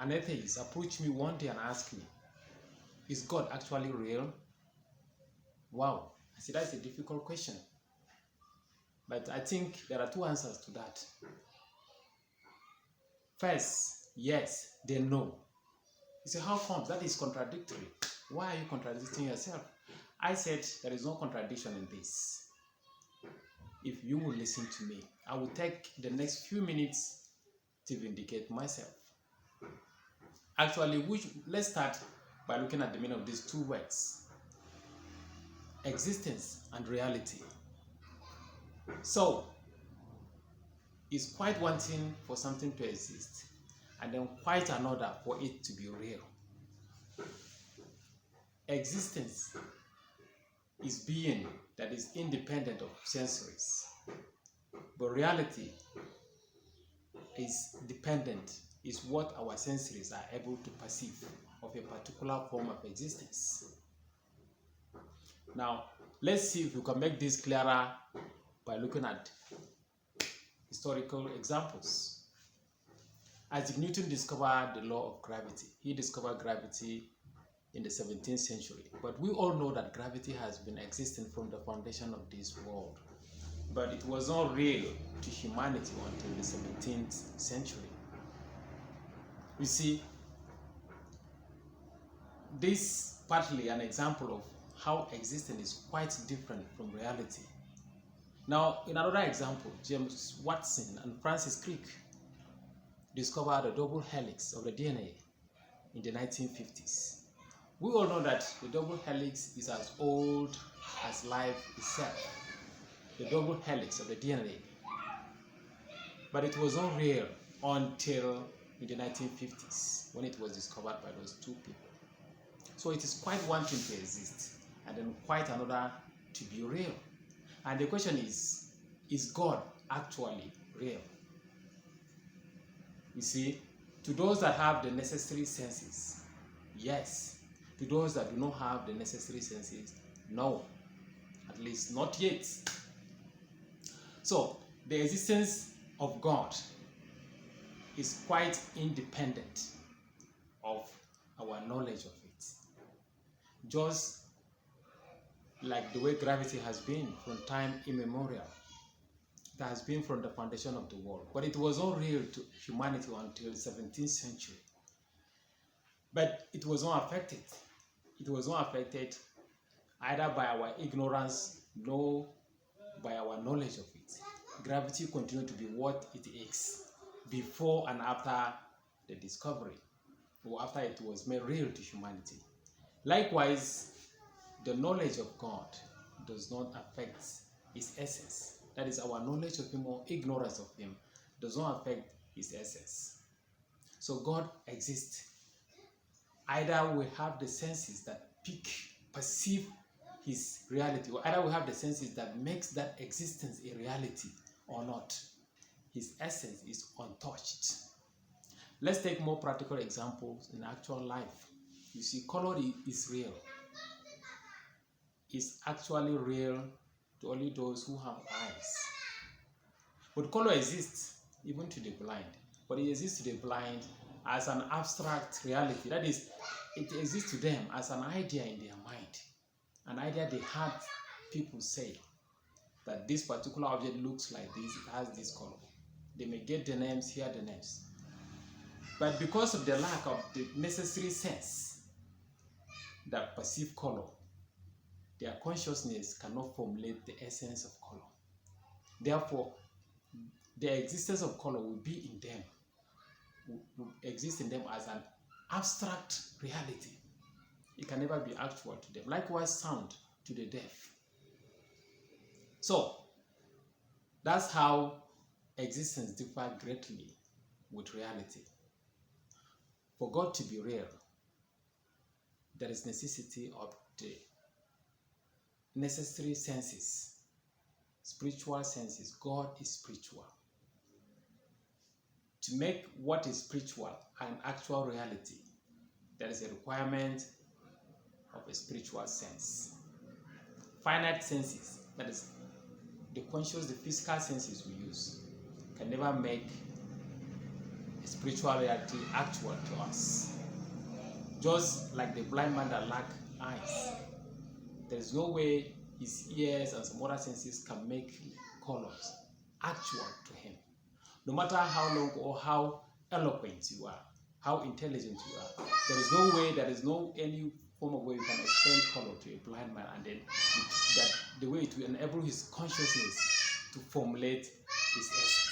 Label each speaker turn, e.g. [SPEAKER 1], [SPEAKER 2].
[SPEAKER 1] an atheist approached me one day and asked me, is God actually real? Wow, I said, that's a difficult question. But I think there are two answers to that. First, yes, then no. You say, how come? That is contradictory. Why are you contradicting yourself? I said, there is no contradiction in this. If you will listen to me, I will take the next few minutes to vindicate myself. Actually, let's start by looking at the meaning of these two words: existence and reality. So, it's quite one thing for something to exist, and then quite another for it to be real. Existence is being that is independent of sensories, but reality is dependent, is what our sensories are able to perceive of a particular form of existence. Now, let's see if we can make this clearer by looking at historical examples. Isaac Newton discovered the law of gravity. He discovered gravity in the 17th century. But we all know that gravity has been existing from the foundation of this world. But it was not real to humanity until the 17th century. You see, this is partly an example of how existence is quite different from reality. Now, in another example, James Watson and Francis Crick discovered the double helix of the DNA in the 1950s. We all know that the double helix is as old as life itself, the double helix of the DNA. But it was not real until in the 1950s when it was discovered by those two people. So it is quite one thing to exist and then quite another to be real. And the question is God actually real? You see, to those that have the necessary senses, yes. To those that do not have the necessary senses, no. At least not yet. So, the existence of God is quite independent of our knowledge of it. Just like the way gravity has been from time immemorial. It has been from the foundation of the world. But it was not real to humanity until the 17th century. But it was not affected. It was not affected either by our ignorance nor by our knowledge of it. Gravity continued to be what it is before and after the discovery, or after it was made real to humanity. Likewise, the knowledge of God does not affect his essence. That is, our knowledge of him or ignorance of him does not affect his essence. So God exists. Either we have the senses that perceive his reality, or either we have the senses that makes that existence a reality or not. His essence is untouched. Let's take more practical examples in actual life. You see, color is real. It's actually real to only those who have eyes. But color exists even to the blind. But it exists to the blind as an abstract reality. That is, it exists to them as an idea in their mind. An idea they had people say that this particular object looks like this, it has this color. They may get the names, hear the names. But because of the lack of the necessary sense that perceive color, their consciousness cannot formulate the essence of color. Therefore, the existence of color will be in them, will exist in them as an abstract reality. It can never be actual to them. Likewise, sound to the deaf. So, that's how existence differs greatly with reality. For God to be real, there is necessity of the necessary senses, spiritual senses. God is spiritual. To make what is spiritual an actual reality, there is a requirement of a spiritual sense. Finite senses, that is, the conscious, the physical senses we use, can never make a spiritual reality actual to us. Just like the blind man that lacked eyes, there is no way his ears and some other senses can make colors actual to him. No matter how long or how eloquent you are, how intelligent you are, there is no way, there is no any form of way you can explain color to a blind man, and then that the way it will enable his consciousness to formulate his essence.